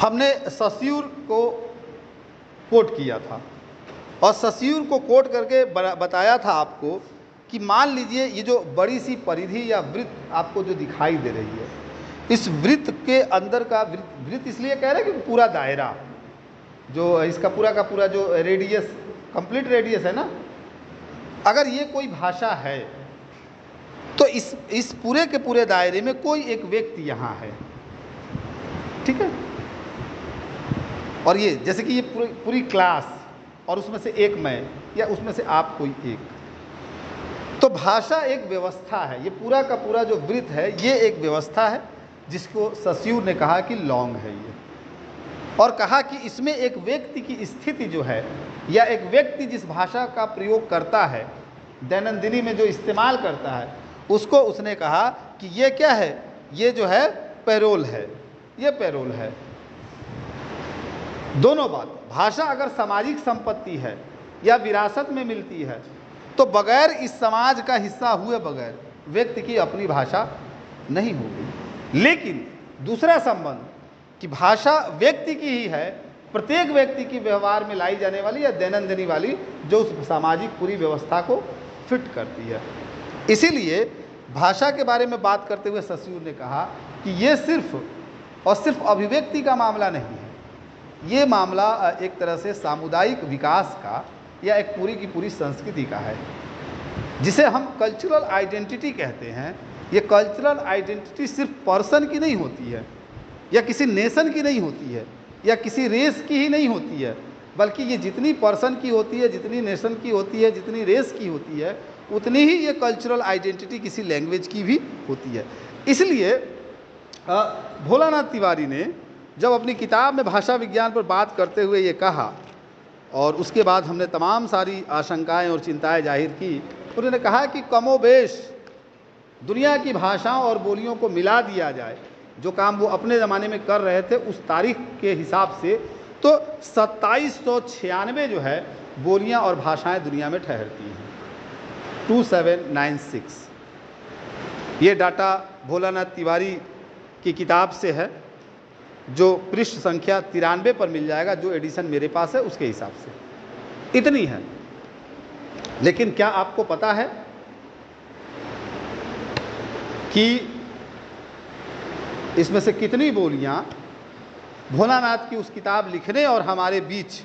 हमने सस्यूर को कोट किया था और सस्यूर को कोट करके बताया था आपको कि मान लीजिए ये जो बड़ी सी परिधि या वृत्त आपको जो दिखाई दे रही है, इस वृत्त के अंदर का वृत्त इसलिए कह रहे हैं कि पूरा दायरा जो इसका पूरा का पूरा जो रेडियस, कंप्लीट रेडियस है ना, अगर ये कोई भाषा है तो इस पूरे के पूरे दायरे में कोई एक व्यक्ति यहाँ है, ठीक है। और ये जैसे कि ये पूरी क्लास और उसमें से एक मैं या उसमें से आप कोई एक, तो भाषा एक व्यवस्था है। ये पूरा का पूरा जो वृत्त है ये एक व्यवस्था है जिसको सस्यूर ने कहा कि लॉन्ग है ये, और कहा कि इसमें एक व्यक्ति की स्थिति जो है या एक व्यक्ति जिस भाषा का प्रयोग करता है, दैनंदिनी में जो इस्तेमाल करता है, उसको उसने कहा कि ये क्या है, ये जो है पैरोल है, ये पैरोल है। दोनों बात, भाषा अगर सामाजिक संपत्ति है या विरासत में मिलती है तो बगैर इस समाज का हिस्सा हुए बगैर व्यक्ति की अपनी भाषा नहीं होगी। लेकिन दूसरा संबंध कि भाषा व्यक्ति की ही है, प्रत्येक व्यक्ति की व्यवहार में लाई जाने वाली या दैनंदिनी वाली, जो उस सामाजिक पूरी व्यवस्था को फिट करती है। इसीलिए भाषा के बारे में बात करते हुए सस्यूर ने कहा कि ये सिर्फ और सिर्फ अभिव्यक्ति का मामला नहीं है, ये मामला एक तरह से सामुदायिक विकास का या एक पूरी की पूरी संस्कृति का है, जिसे हम कल्चरल आइडेंटिटी कहते हैं। ये कल्चरल आइडेंटिटी सिर्फ पर्सन की नहीं होती है या किसी नेशन की नहीं होती है या किसी रेस की ही नहीं होती है, बल्कि ये जितनी पर्सन की होती है, जितनी नेशन की होती है, जितनी रेस की होती है, उतनी ही ये कल्चरल आइडेंटिटी किसी लैंग्वेज की भी होती है। इसलिए भोलानाथ तिवारी ने जब अपनी किताब में भाषा विज्ञान पर बात करते हुए ये कहा, और उसके बाद हमने तमाम सारी आशंकाएं और चिंताएं जाहिर की, उन्होंने कहा कि कमोबेश दुनिया की भाषाओं और बोलियों को मिला दिया जाए, जो काम वो अपने ज़माने में कर रहे थे उस तारीख के हिसाब से, तो 2796 जो है बोलियां और भाषाएं दुनिया में ठहरती हैं। 2796 ये डाटा भोलानाथ तिवारी की किताब से है, जो पृष्ठ संख्या 93 पर मिल जाएगा, जो एडिशन मेरे पास है उसके हिसाब से इतनी है। लेकिन क्या आपको पता है कि इसमें से कितनी बोलियां भोलानाथ की उस किताब लिखने और हमारे बीच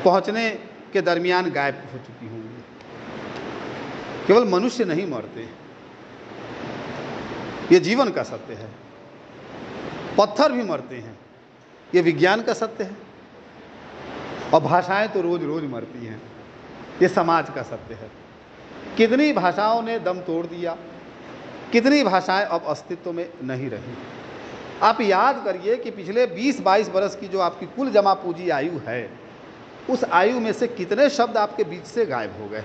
पहुंचने के दरमियान गायब हो चुकी होंगी? केवल मनुष्य नहीं मरते, ये जीवन का सत्य है। पत्थर भी मरते हैं, ये विज्ञान का सत्य है। और भाषाएं तो रोज रोज मरती हैं, ये समाज का सत्य है। कितनी भाषाओं ने दम तोड़ दिया, कितनी भाषाएं अब अस्तित्व में नहीं रही। आप याद करिए कि पिछले 20-22 बरस की जो आपकी कुल जमा पूंजी आयु है, उस आयु में से कितने शब्द आपके बीच से गायब हो गए,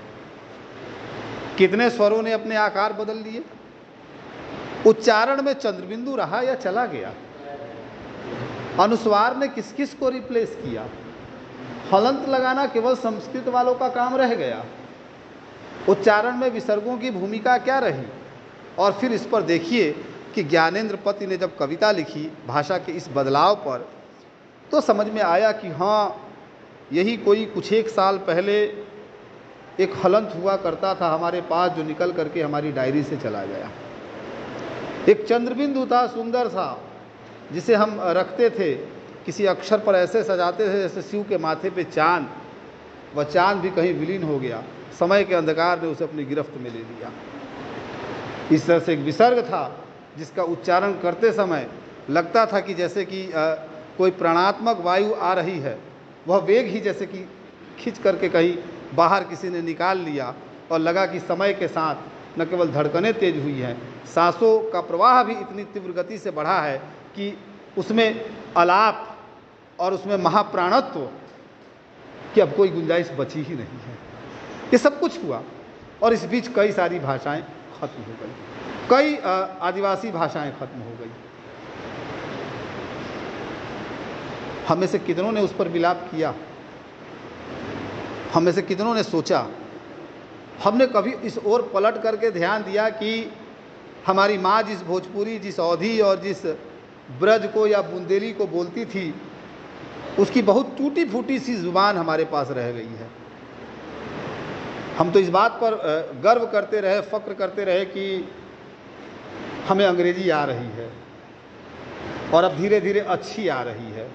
कितने स्वरों ने अपने आकार बदल लिए, उच्चारण में चंद्रबिंदु रहा या चला गया, अनुस्वार ने किस किस को रिप्लेस किया, हलंत लगाना केवल संस्कृत वालों का काम रह गया, उच्चारण में विसर्गों की भूमिका क्या रही। और फिर इस पर देखिए कि ज्ञानेंद्र पति ने जब कविता लिखी भाषा के इस बदलाव पर, तो समझ में आया कि हाँ, यही कोई कुछ एक साल पहले एक हलंत हुआ करता था हमारे पास, जो निकल करके हमारी डायरी से चला गया। एक चंद्रबिंदु था, सुंदर सा, जिसे हम रखते थे, किसी अक्षर पर ऐसे सजाते थे जैसे शिव के माथे पे चांद। वह चांद भी कहीं विलीन हो गया, समय के अंधकार ने उसे अपनी गिरफ्त में ले लिया। इस तरह से एक विसर्ग था जिसका उच्चारण करते समय लगता था कि जैसे कि कोई प्राणात्मक वायु आ रही है, वह वेग ही जैसे कि खींच करके कहीं बाहर किसी ने निकाल लिया, और लगा कि समय के साथ न केवल धड़कनें तेज हुई हैं, सांसों का प्रवाह भी इतनी तीव्र गति से बढ़ा है कि उसमें अलाप और उसमें महाप्राणत्व की अब कोई गुंजाइश बची ही नहीं है। ये सब कुछ हुआ, और इस बीच कई सारी भाषाएं खत्म हो गई, कई आदिवासी भाषाएं खत्म हो गई। हम में से कितनों ने उस पर विलाप किया, हम में से कितनों ने सोचा, हमने कभी इस ओर पलट करके ध्यान दिया कि हमारी माँ जिस भोजपुरी, जिस अवधी और जिस ब्रज को या बुंदेली को बोलती थी, उसकी बहुत टूटी फूटी सी ज़ुबान हमारे पास रह गई है। हम तो इस बात पर गर्व करते रहे, फ़क्र करते रहे कि हमें अंग्रेज़ी आ रही है और अब धीरे धीरे अच्छी आ रही है।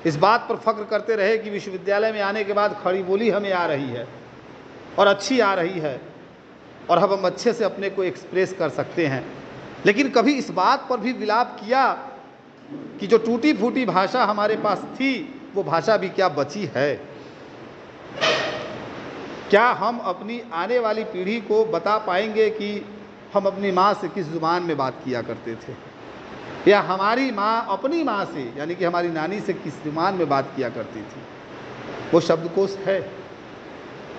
इस बात पर फ़क्र करते रहे कि विश्वविद्यालय में आने के बाद खड़ी बोली हमें आ रही है और अच्छी आ रही है और अब हम अच्छे से अपने को एक्सप्रेस कर सकते हैं। लेकिन कभी इस बात पर भी विलाप किया कि जो टूटी फूटी भाषा हमारे पास थी, वो भाषा भी क्या बची है? क्या हम अपनी आने वाली पीढ़ी को बता पाएंगे कि हम अपनी माँ से किस ज़ुबान में बात किया करते थे, या हमारी माँ अपनी माँ से यानी कि हमारी नानी से किस ज़ुबान में बात किया करती थी? वो शब्दकोश है।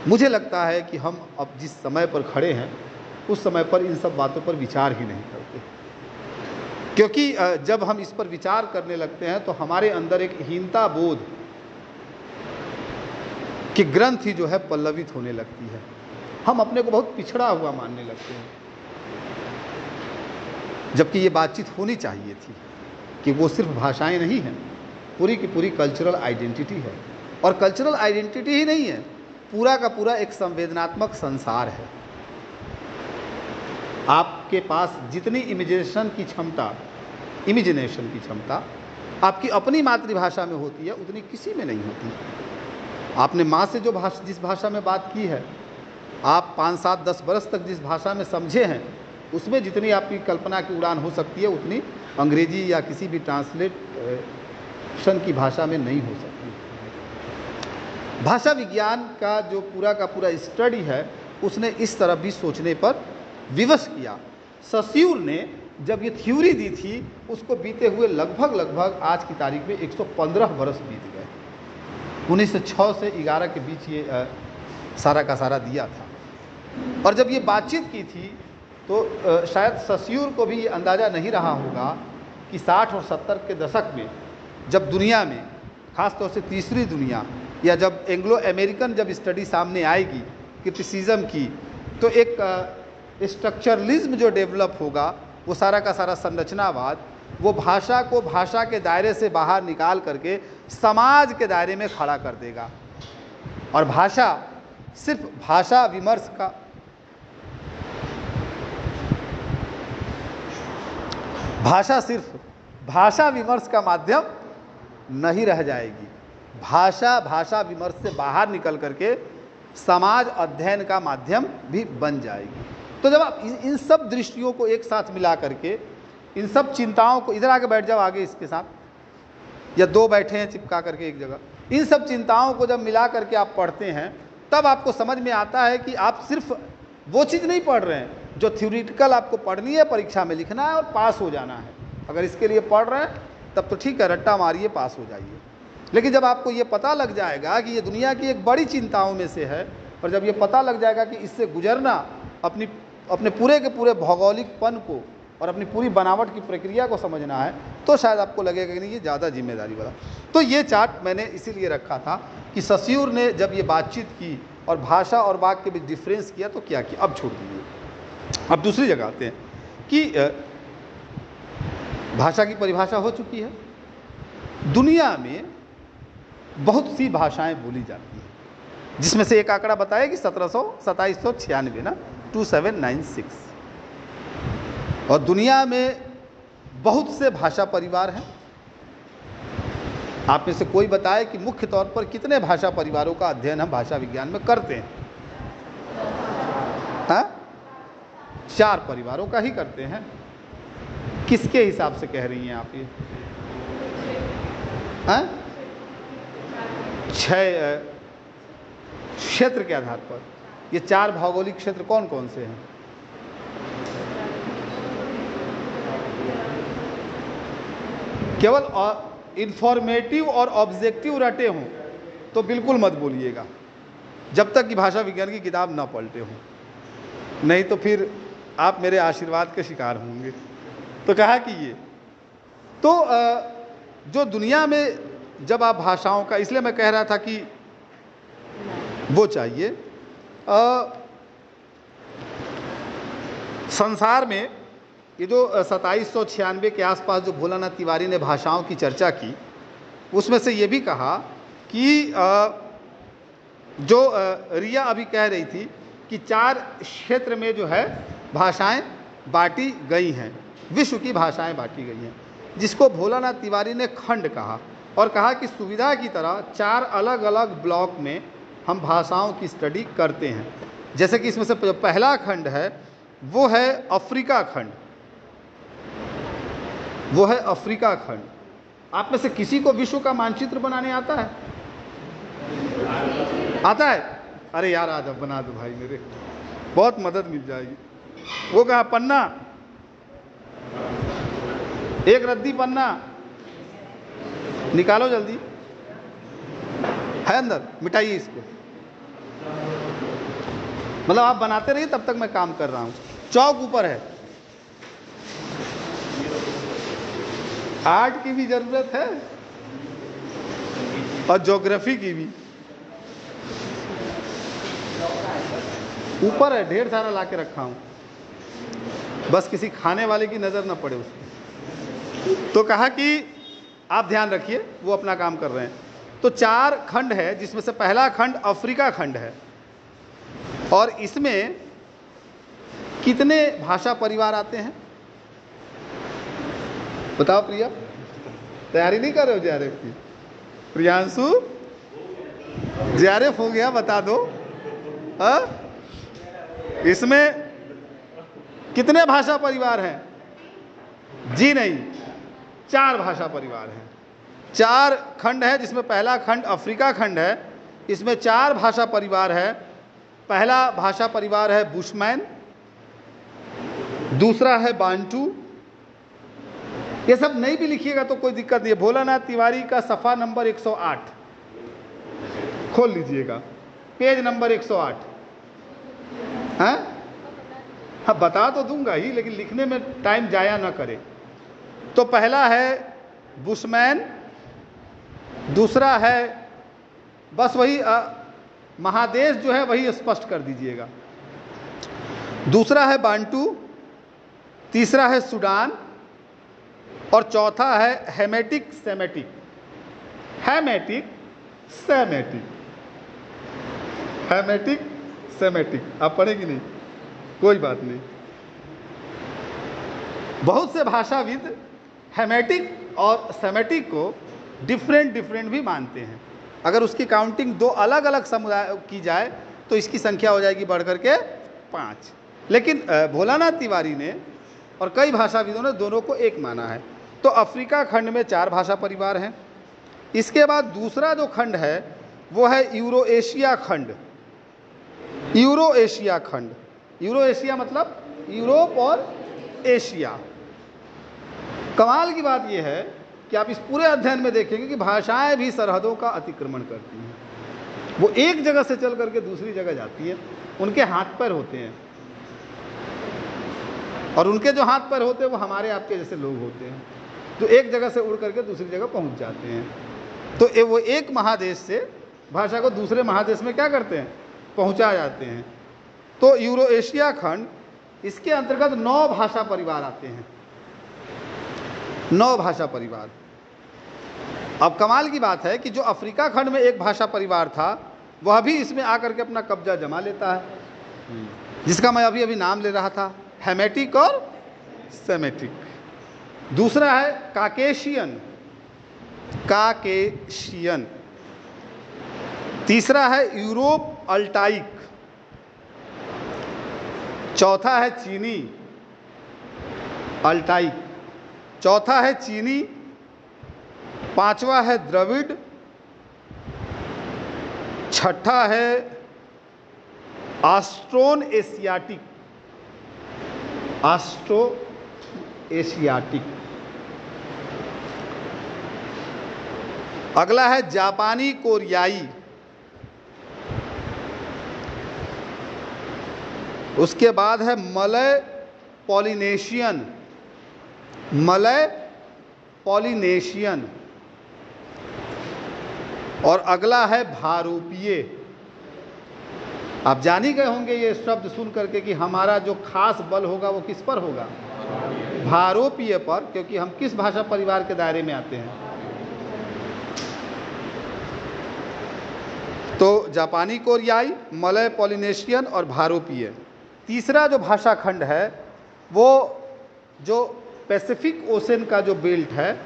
मुझे लगता है कि हम अब जिस समय पर खड़े हैं उस समय पर इन सब बातों पर विचार ही नहीं करते, क्योंकि जब हम इस पर विचार करने लगते हैं तो हमारे अंदर एक हीनता बोध की ग्रंथि जो है पल्लवित होने लगती है। हम अपने को बहुत पिछड़ा हुआ मानने लगते हैं, जबकि ये बातचीत होनी चाहिए थी कि वो सिर्फ भाषाएं नहीं हैं, पूरी की पूरी कल्चरल आइडेंटिटी है। और कल्चरल आइडेंटिटी ही नहीं है, पूरा का पूरा एक संवेदनात्मक संसार है। आपके पास जितनी इमेजिनेशन की क्षमता आपकी अपनी मातृभाषा में होती है, उतनी किसी में नहीं होती। आपने माँ से जिस भाषा में बात की है, आप 5, 7, 10 बरस तक जिस भाषा में समझे हैं, उसमें जितनी आपकी कल्पना की उड़ान हो सकती है, उतनी अंग्रेजी या किसी भी ट्रांसलेशन की भाषा में नहीं हो सकती। भाषा विज्ञान का जो पूरा का पूरा स्टडी है, उसने इस तरफ भी सोचने पर विवश किया। सस्यूर ने जब ये थ्योरी दी थी, उसको बीते हुए लगभग आज की तारीख में 115 बरस बीत गए। 1906 से 11 के बीच ये सारा का सारा दिया था। और जब ये बातचीत की थी तो शायद सस्यूर को भी ये अंदाज़ा नहीं रहा होगा कि 60 और 70 के दशक में जब दुनिया में, ख़ास तौर से तीसरी दुनिया या जब एंग्लो अमेरिकन जब स्टडी सामने आएगी क्रिटिसिज्म की, तो एक स्ट्रक्चरलिज्म जो डेवलप होगा, वो सारा का सारा संरचनावाद, वो भाषा को भाषा के दायरे से बाहर निकाल करके समाज के दायरे में खड़ा कर देगा। और भाषा सिर्फ भाषा विमर्श का माध्यम नहीं रह जाएगी। भाषा विमर्श से बाहर निकल करके समाज अध्ययन का माध्यम भी बन जाएगी। तो जब आप इन सब दृष्टियों को एक साथ मिला करके, इन सब चिंताओं को, इधर आके बैठ जाओ आगे इसके साथ, या 2 बैठे हैं चिपका करके एक जगह, इन सब चिंताओं को जब मिला करके आप पढ़ते हैं, तब आपको समझ में आता है कि आप सिर्फ वो चीज़ नहीं पढ़ रहे हैं जो थ्योरेटिकल आपको पढ़नी है, परीक्षा में लिखना है और पास हो जाना है। अगर इसके लिए पढ़ रहे हैं तब तो ठीक है, रट्टा मारिए, पास हो जाइए। लेकिन जब आपको ये पता लग जाएगा कि ये दुनिया की एक बड़ी चिंताओं में से है, और जब ये पता लग जाएगा कि इससे गुजरना, अपने पूरे के पूरे भौगोलिकपन को और अपनी पूरी बनावट की प्रक्रिया को समझना है, तो शायद आपको लगेगा कि नहीं, ये ज़्यादा जिम्मेदारी वाला। तो ये चार्ट मैंने इसीलिए रखा था कि सस्यूर ने जब ये बातचीत की और भाषा और वाक्य के बीच डिफरेंस किया तो क्या किया। अब छोड़ दीजिए, अब दूसरी जगह आते हैं कि भाषा की परिभाषा हो चुकी है। दुनिया में बहुत सी भाषाएं बोली जाती हैं, जिसमें से एक आंकड़ा बताया कि 2796 ना, 2796। और दुनिया में बहुत से भाषा परिवार हैं। आप में से कोई बताए कि मुख्य तौर पर कितने भाषा परिवारों का अध्ययन हम भाषा विज्ञान में करते हैं? हाँ, 4 परिवारों का ही करते हैं। किसके हिसाब से कह रही हैं आप ये? हाँ, 6 क्षेत्र के आधार पर। ये 4 भौगोलिक क्षेत्र कौन कौन से हैं? केवल इंफॉर्मेटिव और ऑब्जेक्टिव रटे हों तो बिल्कुल मत बोलिएगा, जब तक कि भाषा विज्ञान की किताब ना पलटे हों, नहीं तो फिर आप मेरे आशीर्वाद के शिकार होंगे। तो कहा कि ये तो जो दुनिया में जब आप भाषाओं का, इसलिए मैं कह रहा था कि वो चाहिए। संसार में ये जो 2796 के आसपास जो भोलानाथ तिवारी ने भाषाओं की चर्चा की, उसमें से ये भी कहा कि जो रिया अभी कह रही थी कि 4 क्षेत्र में जो है भाषाएं बांटी गई हैं, विश्व की भाषाएं बांटी गई हैं, जिसको भोलानाथ तिवारी ने खंड कहा और कहा कि सुविधा की तरह 4 अलग अलग ब्लॉक में हम भाषाओं की स्टडी करते हैं। जैसे कि इसमें से जो पहला खंड है वो है अफ्रीका खंड, वो है अफ्रीका खंड। आप में से किसी को विश्व का मानचित्र बनाने आता है? आता है? अरे यार आज बना दो भाई, मेरे बहुत मदद मिल जाएगी। वो कहा पन्ना, एक रद्दी पन्ना निकालो जल्दी, है अंदर, मिटाइए इसको। मतलब आप बनाते रहिए, तब तक मैं काम कर रहा हूं। चौक ऊपर है। आर्ट की भी जरूरत है और ज्योग्राफी की भी। ऊपर है, ढेर सारा ला के रखा हूं, बस किसी खाने वाले की नजर ना पड़े उसको। तो कहा कि आप ध्यान रखिए, वो अपना काम कर रहे हैं। तो 4 खंड है, जिसमें से पहला खंड अफ्रीका खंड है। और इसमें कितने भाषा परिवार आते हैं बताओ प्रिया? तैयारी नहीं कर रहे हो जेआरएफ की? प्रियांशु जेआरएफ हो गया, बता दो। इसमें कितने भाषा परिवार हैं? जी नहीं, 4 भाषा परिवार हैं। 4 खंड है, जिसमें पहला खंड अफ्रीका खंड है। इसमें 4 भाषा परिवार है। पहला भाषा परिवार है बुशमैन, दूसरा है बांटू। ये सब नहीं भी लिखिएगा तो कोई दिक्कत नहीं है। भोलानाथ तिवारी का सफ़ा नंबर 108 खोल लीजिएगा, पेज नंबर 108। हाँ हाँ, बता तो दूंगा ही, लेकिन लिखने में टाइम जाया ना करे। तो पहला है बुशमैन, दूसरा है, बस वही महादेश जो है वही स्पष्ट कर दीजिएगा। दूसरा है बांटू, तीसरा है सूडान और चौथा है Hamitic Semitic. Hamitic Semitic, Hamitic Semitic. आप पढ़ेंगे नहीं, कोई बात नहीं। बहुत से भाषाविद हेमेटिक और सेमेटिक को डिफरेंट भी मानते हैं। अगर उसकी काउंटिंग 2 अलग अलग समुदाय की जाए तो इसकी संख्या हो जाएगी बढ़कर के 5। लेकिन भोलानाथ तिवारी ने और कई भाषाविदों ने दोनों को एक माना है। तो अफ्रीका खंड में 4 भाषा परिवार हैं। इसके बाद दूसरा जो खंड है वो है यूरो एशिया खंड। यूरो एशिया खंड, यूरो एशिया मतलब यूरोप और एशिया। कमाल की बात यह है कि आप इस पूरे अध्ययन में देखेंगे कि भाषाएं भी सरहदों का अतिक्रमण करती हैं। वो एक जगह से चल करके दूसरी जगह जाती हैं। उनके हाथ पैर होते हैं, और उनके जो हाथ पैर होते हैं वो हमारे आपके जैसे लोग होते हैं, जो एक जगह से उड़ करके दूसरी जगह पहुंच जाते हैं। तो वो एक महादेश से भाषा को दूसरे महादेश में क्या करते हैं? पहुंचा जाते हैं। तो यूरो एशिया खंड, इसके अंतर्गत 9 भाषा परिवार आते हैं। 9 भाषा परिवार। अब कमाल की बात है कि जो अफ्रीका खंड में एक भाषा परिवार था, वह भी इसमें आकर के अपना कब्जा जमा लेता है, जिसका मैं अभी नाम ले रहा था, हेमेटिक और सेमेटिक। दूसरा है काकेशियन, काकेशियन। तीसरा है यूरोप अल्टाइक। चौथा है चीनी अल्टाइक। चौथा है चीनी। पांचवा है द्रविड़। छठा है ऑस्ट्रोन एशियाटिक। Austro Asiatic. अगला है जापानी कोरियाई। उसके बाद है मलय पॉलिनेशियन। Malay Polynesian. और अगला है भारोपीय। आप जान ही गए होंगे ये शब्द सुन करके कि हमारा जो खास बल होगा वो किस पर होगा? भारोपीय पर, क्योंकि हम किस भाषा परिवार के दायरे में आते हैं? तो जापानी कोरियाई, मलय पॉलिनेशियन और भारोपीय। तीसरा जो भाषा खंड है वो जो पैसिफिक ओशन का जो बेल्ट है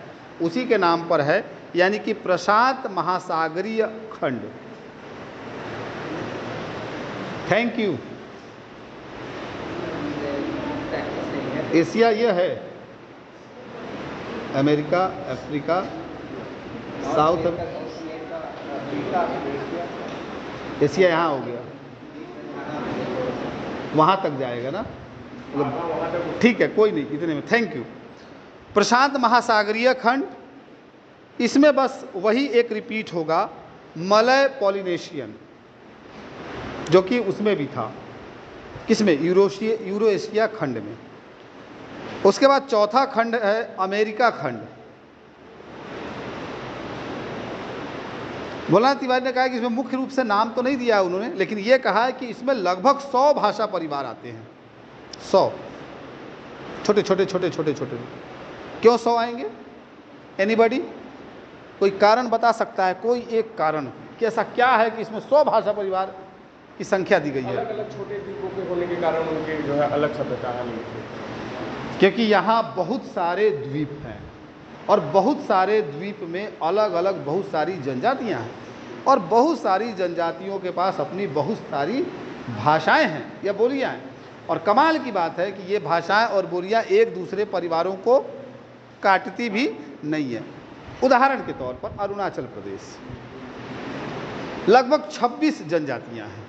उसी के नाम पर है, यानी कि प्रशांत महासागरीय खंड। Thank you. एशिया ये है, अमेरिका, अफ्रीका, साउथ एशिया यहाँ हो गया, वहाँ तक जाएगा ना, मतलब ठीक है, कोई नहीं, इतने में थैंक यू। प्रशांत महासागरीय खंड, इसमें बस वही एक रिपीट होगा, मलय पॉलिनेशियन, जो कि उसमें भी था, किसमें? यूरो एशिया खंड में। उसके बाद चौथा खंड है अमेरिका खंड। मौलाना तिवारी ने कहा कि इसमें मुख्य रूप से नाम तो नहीं दिया है उन्होंने, लेकिन ये कहा है कि इसमें लगभग 100 भाषा परिवार आते हैं। 100 छोटे छोटे छोटे छोटे छोटे। क्यों 100 आएंगे? एनीबॉडी? कोई कारण बता सकता है? कोई एक कारण कि ऐसा क्या है कि इसमें 100 भाषा परिवार की संख्या दी गई है? अलग अलग छोटे द्वीपों के होने के कारण उनके जो है अलग सभ्यता है, क्योंकि यहाँ बहुत सारे द्वीप हैं और बहुत सारे द्वीप में अलग अलग बहुत सारी जनजातियाँ हैं और बहुत सारी जनजातियों के पास अपनी बहुत सारी भाषाएं हैं या बोलियां हैं। और कमाल की बात है कि ये भाषाएं और बोलियां एक दूसरे परिवारों को काटती भी नहीं है। उदाहरण के तौर पर अरुणाचल प्रदेश, लगभग 26 जनजातियां हैं।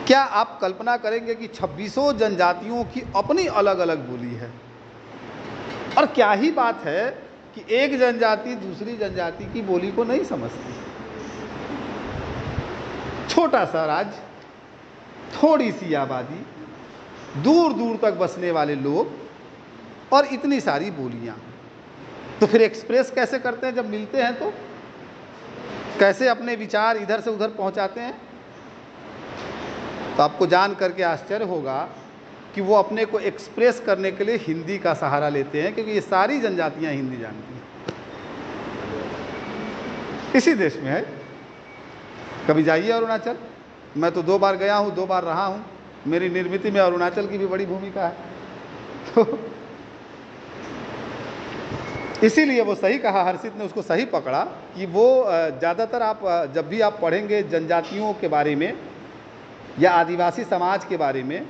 क्या आप कल्पना करेंगे कि 26 जनजातियों की अपनी अलग अलग बोली है? और क्या ही बात है कि एक जनजाति दूसरी जनजाति की बोली को नहीं समझती। छोटा सा राज्य, थोड़ी सी आबादी, दूर दूर तक बसने वाले लोग और इतनी सारी बोलियां, तो फिर एक्सप्रेस कैसे करते हैं? जब मिलते हैं तो कैसे अपने विचार इधर से उधर पहुंचाते हैं? तो आपको जान करके आश्चर्य होगा कि वो अपने को एक्सप्रेस करने के लिए हिंदी का सहारा लेते हैं, क्योंकि ये सारी जनजातियां हिंदी जानती हैं। इसी देश में है। कभी जाइए अरुणाचल, मैं तो 2 बार गया हूँ, 2 बार रहा हूँ। मेरी निर्मित में अरुणाचल की भी बड़ी भूमिका है। तो इसीलिए वो सही कहा, हर्षित ने उसको सही पकड़ा कि वो ज़्यादातर आप जब भी आप पढ़ेंगे जनजातियों के बारे में या आदिवासी समाज के बारे में,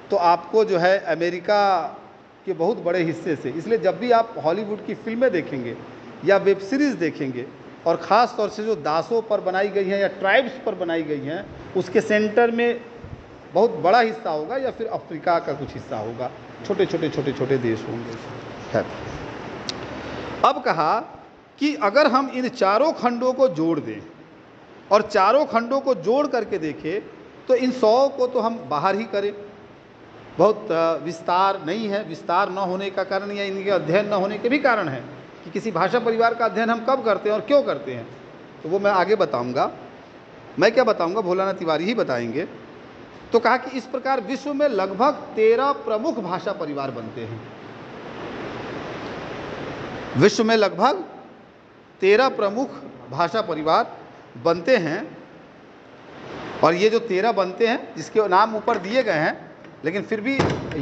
तो आपको जो है अमेरिका के बहुत बड़े हिस्से से, इसलिए जब भी आप हॉलीवुड की फिल्में देखेंगे या वेब सीरीज़ देखेंगे और ख़ास तौर से जो दासों पर बनाई गई हैं या ट्राइब्स पर बनाई गई हैं, उसके सेंटर में बहुत बड़ा हिस्सा होगा या फिर अफ्रीका का कुछ हिस्सा होगा। छोटे छोटे छोटे छोटे देश होंगे। है। अब कहा कि अगर हम इन चारों खंडों को जोड़ दें और चारों खंडों को जोड़ करके देखें तो इन 100 को तो हम बाहर ही करें। बहुत विस्तार नहीं है। विस्तार न होने का कारण या इनके अध्ययन न होने के भी कारण है कि किसी भाषा परिवार का अध्ययन हम कब करते हैं और क्यों करते हैं, तो वो मैं आगे बताऊंगा। मैं क्या बताऊंगा, भोलानाथ तिवारी ही बताएंगे। तो कहा कि इस प्रकार विश्व में लगभग 13 प्रमुख भाषा परिवार बनते हैं। विश्व में लगभग 13 प्रमुख भाषा परिवार बनते हैं। और ये जो 13 बनते हैं, जिसके नाम ऊपर दिए गए हैं, लेकिन फिर भी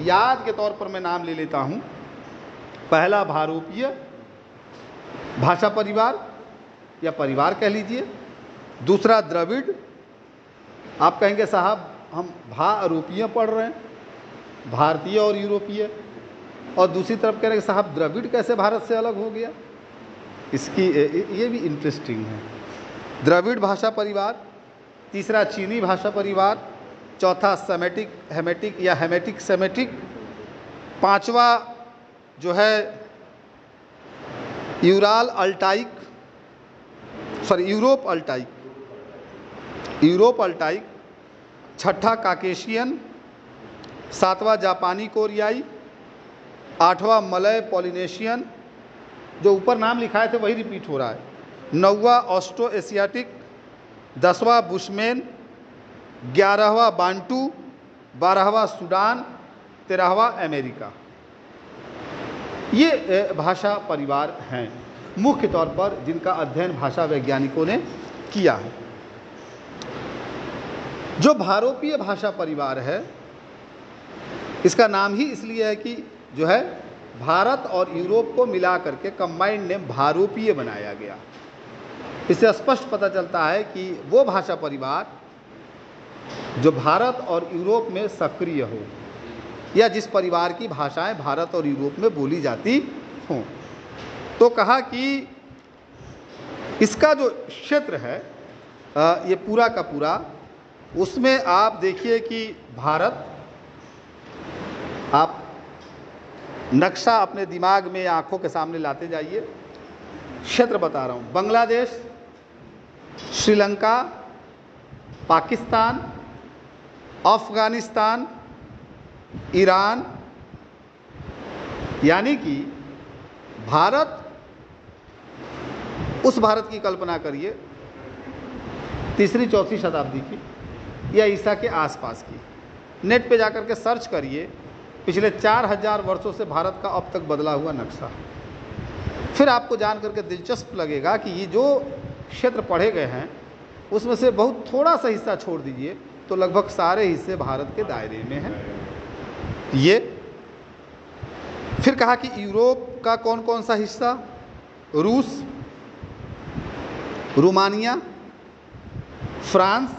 याद के तौर पर मैं नाम ले लेता हूँ। पहला भारोपीय भाषा परिवार या परिवार कह लीजिए। दूसरा द्रविड़। आप कहेंगे साहब हम भारोपीय पढ़ रहे हैं, भारतीय और यूरोपीय, और दूसरी तरफ कह रहे हैं साहब द्रविड़ कैसे भारत से अलग हो गया। इसकी ये भी इंटरेस्टिंग है। द्रविड़ भाषा परिवार। तीसरा चीनी भाषा परिवार। चौथा सेमेटिक हेमेटिक या हेमेटिक सेमेटिक। पांचवा जो है यूरोप अल्टाइक। छठा काकेशियन। सातवां जापानी कोरियाई। आठवां मलय पॉलिनेशियन, जो ऊपर नाम लिखाए थे वही रिपीट हो रहा है। नौवां ऑस्ट्रो एशियाटिक। 10वां बुशमैन। 11वां बांटू। 12वां सूडान। 13वां अमेरिका। ये भाषा परिवार हैं मुख्य तौर पर जिनका अध्ययन भाषा वैज्ञानिकों ने किया है। जो भारोपीय भाषा परिवार है, इसका नाम ही इसलिए है कि जो है भारत और यूरोप को मिला करके कंबाइंड नेम भारोपीय बनाया गया। इससे स्पष्ट पता चलता है कि वो भाषा परिवार जो भारत और यूरोप में सक्रिय हो, या जिस परिवार की भाषाएं भारत और यूरोप में बोली जाती हों। तो कहा कि इसका जो क्षेत्र है ये पूरा का पूरा, उसमें आप देखिए कि भारत, आप नक्शा अपने दिमाग में आंखों के सामने लाते जाइए, क्षेत्र बता रहा हूँ, बांग्लादेश, श्रीलंका, पाकिस्तान, अफगानिस्तान, ईरान, यानी कि भारत, उस भारत की कल्पना करिए 3री-4री शताब्दी की या ईसा के आसपास की। नेट पे जाकर के सर्च करिए पिछले 4000 वर्षों से भारत का अब तक बदला हुआ नक्शा। फिर आपको जान करके दिलचस्प लगेगा कि ये जो क्षेत्र पढ़े गए हैं उसमें से बहुत थोड़ा सा हिस्सा छोड़ दीजिए तो लगभग सारे हिस्से भारत के दायरे में हैं। ये फिर कहा कि यूरोप का कौन कौन सा हिस्सा, रूस, रोमानिया, फ्रांस,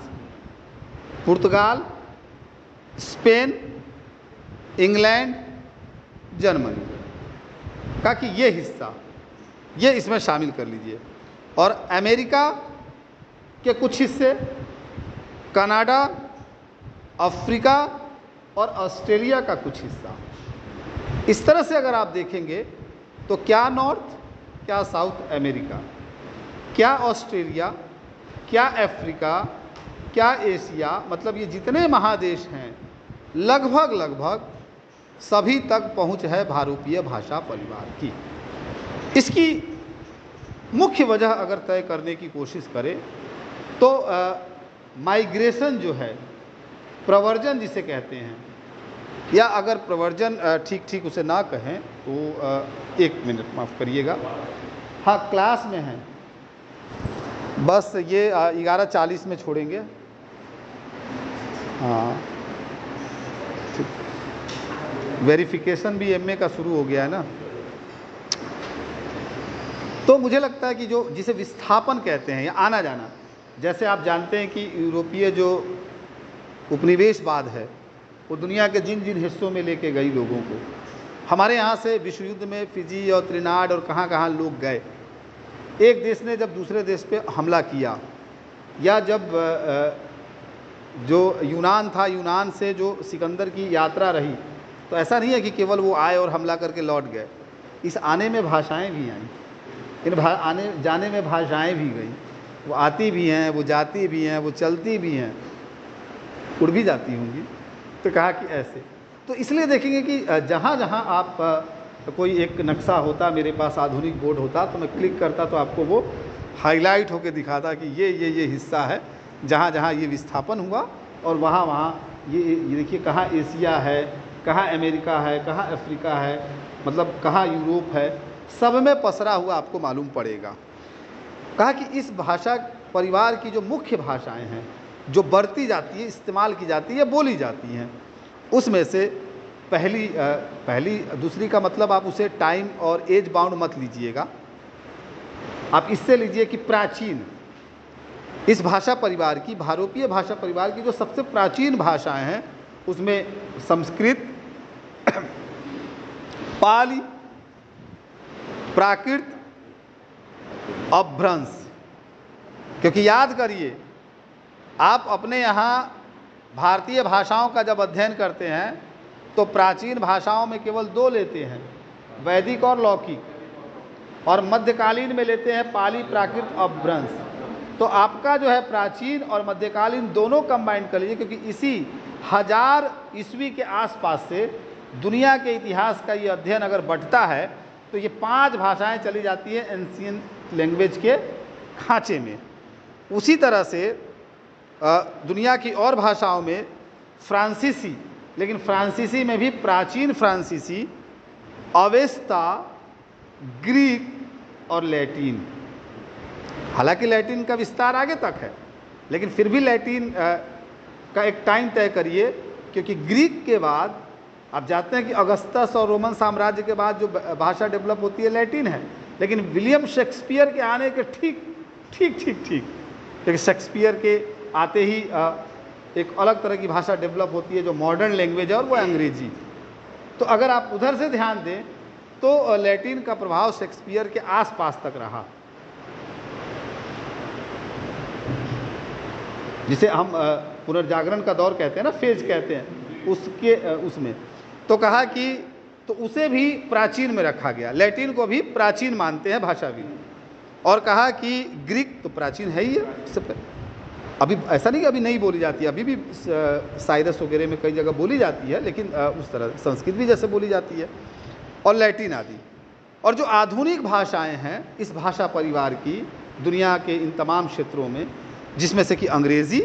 पुर्तगाल, स्पेन, इंग्लैंड, जर्मनी, कहा कि ये हिस्सा ये इसमें शामिल कर लीजिए। और अमेरिका के कुछ हिस्से, कनाडा, अफ्रीका और ऑस्ट्रेलिया का कुछ हिस्सा। इस तरह से अगर आप देखेंगे तो क्या नॉर्थ, क्या साउथ अमेरिका, क्या ऑस्ट्रेलिया, क्या अफ्रीका, क्या एशिया, मतलब ये जितने महादेश हैं लगभग सभी तक पहुंच है भारोपीय भाषा परिवार की। इसकी मुख्य वजह अगर तय करने की कोशिश करें तो माइग्रेशन जो है, प्रवर्जन जिसे कहते हैं, या अगर प्रवर्जन ठीक उसे ना कहें तो 1 मिनट माफ़ करिएगा, हाँ क्लास में हैं, बस ये 11:40 में छोड़ेंगे। हाँ ठीक, वेरिफिकेशन भी एमए का शुरू हो गया है ना। तो मुझे लगता है कि जो जिसे विस्थापन कहते हैं या आना जाना, जैसे आप जानते हैं कि यूरोपीय जो उपनिवेशवाद है वो दुनिया के जिन जिन हिस्सों में लेके गई लोगों को, हमारे यहाँ से विश्व युद्ध में फिजी और त्रिनाड और कहाँ कहाँ लोग गए। एक देश ने जब दूसरे देश पे हमला किया, या जब जो यूनान था, यूनान से जो सिकंदर की यात्रा रही, तो ऐसा नहीं है कि केवल वो आए और हमला करके लौट गए। इस आने में भाषाएं भी आईं, इन आने जाने में भाषाएं भी गई, वो आती भी हैं, वो जाती भी हैं, वो चलती भी हैं, उड़ भी जाती होंगी। तो कहा कि ऐसे, तो इसलिए देखेंगे कि जहाँ जहाँ आप कोई एक नक्शा होता, मेरे पास आधुनिक बोर्ड होता तो मैं क्लिक करता तो आपको वो हाईलाइट होकर दिखाता कि ये हिस्सा है जहाँ जहाँ ये विस्थापन हुआ, और वहाँ वहाँ ये देखिए कहाँ एशिया है, कहाँ अमेरिका है, कहाँ अफ्रीका है, मतलब कहाँ यूरोप है, सब में पसरा हुआ आपको मालूम पड़ेगा। कहा कि इस भाषा परिवार की जो मुख्य भाषाएं हैं जो बढ़ती जाती है, इस्तेमाल की जाती है, बोली जाती हैं, उसमें से पहली दूसरी का मतलब आप उसे टाइम और एज बाउंड मत लीजिएगा, आप इससे लीजिए कि प्राचीन, इस भाषा परिवार की, भारोपीय भाषा परिवार की जो सबसे प्राचीन भाषाएं हैं उसमें संस्कृत, पाली, प्राकृत, अपभ्रंश। क्योंकि याद करिए, आप अपने यहाँ भारतीय भाषाओं का जब अध्ययन करते हैं तो प्राचीन भाषाओं में केवल 2 लेते हैं, वैदिक और लौकिक, और मध्यकालीन में लेते हैं पाली, प्राकृत, अपभ्रंश। तो आपका जो है प्राचीन और मध्यकालीन दोनों कंबाइन कर लीजिए, क्योंकि इसी 1000 ईस्वी के आसपास से दुनिया के इतिहास का ये अध्ययन अगर बढ़ता है तो ये 5 भाषाएं चली जाती है एंशिएंट लैंग्वेज के खांचे में। उसी तरह से दुनिया की और भाषाओं में फ्रांसीसी, लेकिन फ्रांसीसी में भी प्राचीन फ्रांसीसी अवेस्ता, ग्रीक और लैटिन। हालांकि लैटिन का विस्तार आगे तक है, लेकिन फिर भी लैटिन का एक टाइम तय करिए, क्योंकि ग्रीक के बाद आप जानते हैं कि अगस्तस और रोमन साम्राज्य के बाद जो भाषा डेवलप होती है लैटिन है। लेकिन विलियम शेक्सपियर के आने के ठीक क्योंकि शेक्सपियर के आते ही एक अलग तरह की भाषा डेवलप होती है जो मॉडर्न लैंग्वेज है, और वो अंग्रेजी। तो अगर आप उधर से ध्यान दें तो लैटिन का प्रभाव शेक्सपियर के आसपास तक रहा, जिसे हम पुनर्जागरण का दौर कहते हैं ना, फेज कहते हैं, उसके उसमें तो कहा कि तो उसे भी प्राचीन में रखा गया। लैटिन को भी प्राचीन मानते हैं भाषाविद, और कहा कि ग्रीक तो प्राचीन है ही है, इससे अभी ऐसा नहीं कि अभी नहीं बोली जाती है, अभी भी साइरस वगैरह में कई जगह बोली जाती है, लेकिन उस तरह संस्कृत भी जैसे बोली जाती है, और लैटिन आदि। और जो आधुनिक भाषाएं हैं इस भाषा परिवार की दुनिया के इन तमाम क्षेत्रों में, जिसमें से कि अंग्रेजी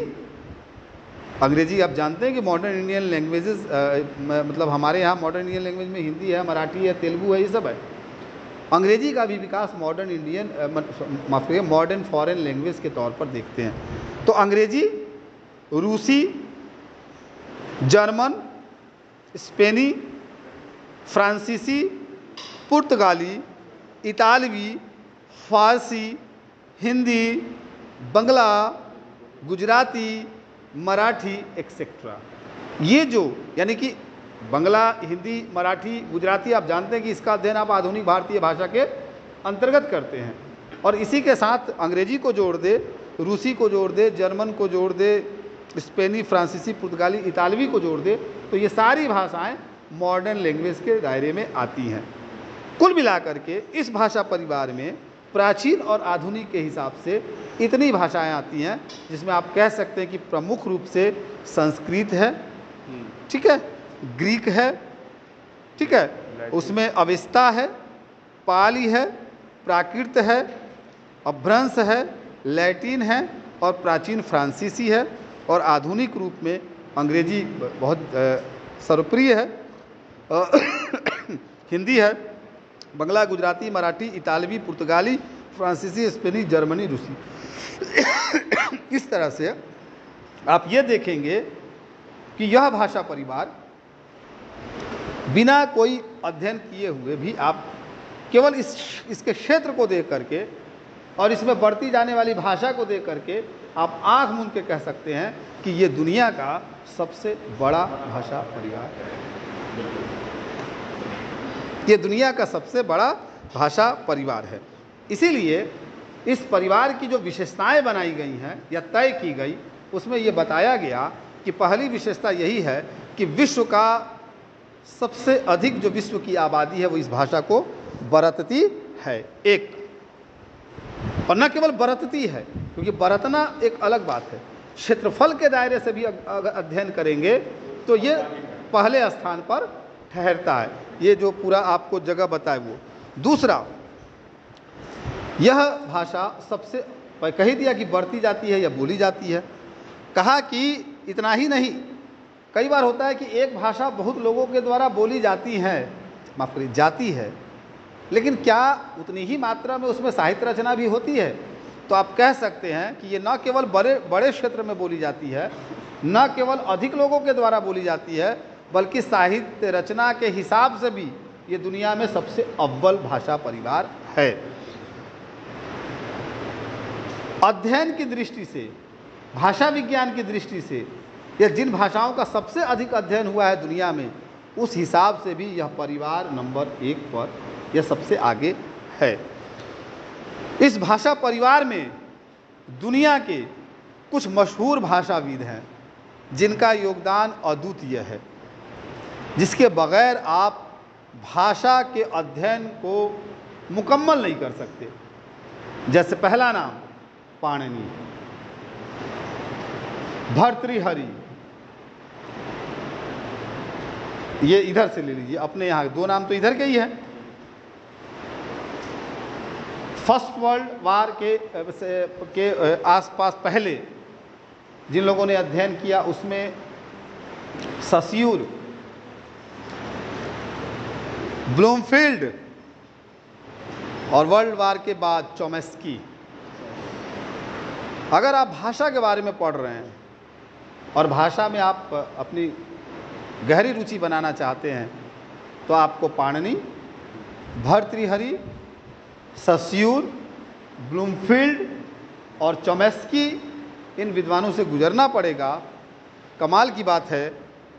आप जानते हैं कि मॉडर्न इंडियन लैंग्वेजेस, मतलब हमारे यहाँ मॉडर्न इंडियन लैंग्वेज में हिंदी है, मराठी है, तेलुगु है, ये सब है। अंग्रेजी का भी विकास मॉडर्न इंडियन माफ करिए मॉडर्न फॉरेन लैंग्वेज के तौर पर देखते हैं। तो अंग्रेजी, रूसी, जर्मन, स्पेनी, फ्रांसीसी, पुर्तगाली, इतालवी, फारसी, हिंदी, बंगला, गुजराती, मराठी एक्सेट्रा। ये जो यानी कि बंगला, हिंदी, मराठी, गुजराती, आप जानते हैं कि इसका अध्ययन आप आधुनिक भारतीय भाषा के अंतर्गत करते हैं। और इसी के साथ अंग्रेजी को जोड़ दे, रूसी को जोड़ दे, जर्मन को जोड़ दे, स्पेनी, फ्रांसीसी, पुर्तगाली, इतालवी को जोड़ दे, तो ये सारी भाषाएं मॉडर्न लैंग्वेज के दायरे में आती हैं। कुल मिलाकर के इस भाषा परिवार में प्राचीन और आधुनिक के हिसाब से इतनी भाषाएं आती हैं, जिसमें आप कह सकते हैं कि प्रमुख रूप से संस्कृत है, ठीक है, ग्रीक है, ठीक है, उसमें अवेस्ता है, पाली है, प्राकृत है, अभ्रंश है, लैटिन है, और प्राचीन फ्रांसीसी है, और आधुनिक रूप में अंग्रेजी बहुत सर्वप्रिय है, हिंदी है, बंगला, गुजराती, मराठी, इतालवी, पुर्तगाली, फ्रांसीसी, स्पेनी, जर्मनी, रूसी। इस तरह से आप ये देखेंगे कि यह भाषा परिवार बिना कोई अध्ययन किए हुए भी आप केवल इसके क्षेत्र को देख करके और इसमें बढ़ती जाने वाली भाषा को देख करके आप आंख मूंद के कह सकते हैं कि ये दुनिया का सबसे बड़ा भाषा परिवार है। ये दुनिया का सबसे बड़ा भाषा परिवार है। इसीलिए इस परिवार की जो विशेषताएं बनाई गई हैं या तय की गई, उसमें ये बताया गया कि पहली विशेषता यही है कि विश्व का सबसे अधिक जो विश्व की आबादी है वो इस भाषा को बरतती है। एक, और न केवल बरतती है, क्योंकि बरतना एक अलग बात है, क्षेत्रफल के दायरे से भी अगर अध्ययन करेंगे तो ये पहले स्थान पर ठहरता है। ये जो पूरा आपको जगह बताए वो। दूसरा, यह भाषा सबसे कह ही दिया कि बढ़ती जाती है या बोली जाती है। कहा कि इतना ही नहीं, कई बार होता है कि एक भाषा बहुत लोगों के द्वारा बोली जाती है, माफ करिए जाती है, लेकिन क्या उतनी ही मात्रा में उसमें साहित्य रचना भी होती है? तो आप कह सकते हैं कि ये न केवल बड़े क्षेत्र में बोली जाती है, न केवल अधिक लोगों के द्वारा बोली जाती है, बल्कि साहित्य रचना के हिसाब से भी ये दुनिया में सबसे अव्वल भाषा परिवार है। अध्ययन की दृष्टि से, भाषा विज्ञान की दृष्टि से, यह जिन भाषाओं का सबसे अधिक अध्ययन हुआ है दुनिया में, उस हिसाब से भी यह परिवार नंबर 1 पर यह सबसे आगे है। इस भाषा परिवार में दुनिया के कुछ मशहूर भाषाविद हैं जिनका योगदान अद्वितीय है, जिसके बगैर आप भाषा के अध्ययन को मुकम्मल नहीं कर सकते। जैसे पहला नाम पाणिनि, भर्तृहरि, ये इधर से ले लीजिए, अपने यहाँ 2 नाम तो इधर के ही हैं। फर्स्ट वर्ल्ड वार के आसपास पहले जिन लोगों ने अध्ययन किया उसमें सस्यूर, ब्लूमफील्ड और वर्ल्ड वार के बाद चॉम्स्की। अगर आप भाषा के बारे में पढ़ रहे हैं और भाषा में आप अपनी गहरी रुचि बनाना चाहते हैं तो आपको पाणिनि, भर्तृहरि, सस्यूर, ब्लूमफील्ड और चॉम्स्की इन विद्वानों से गुजरना पड़ेगा। कमाल की बात है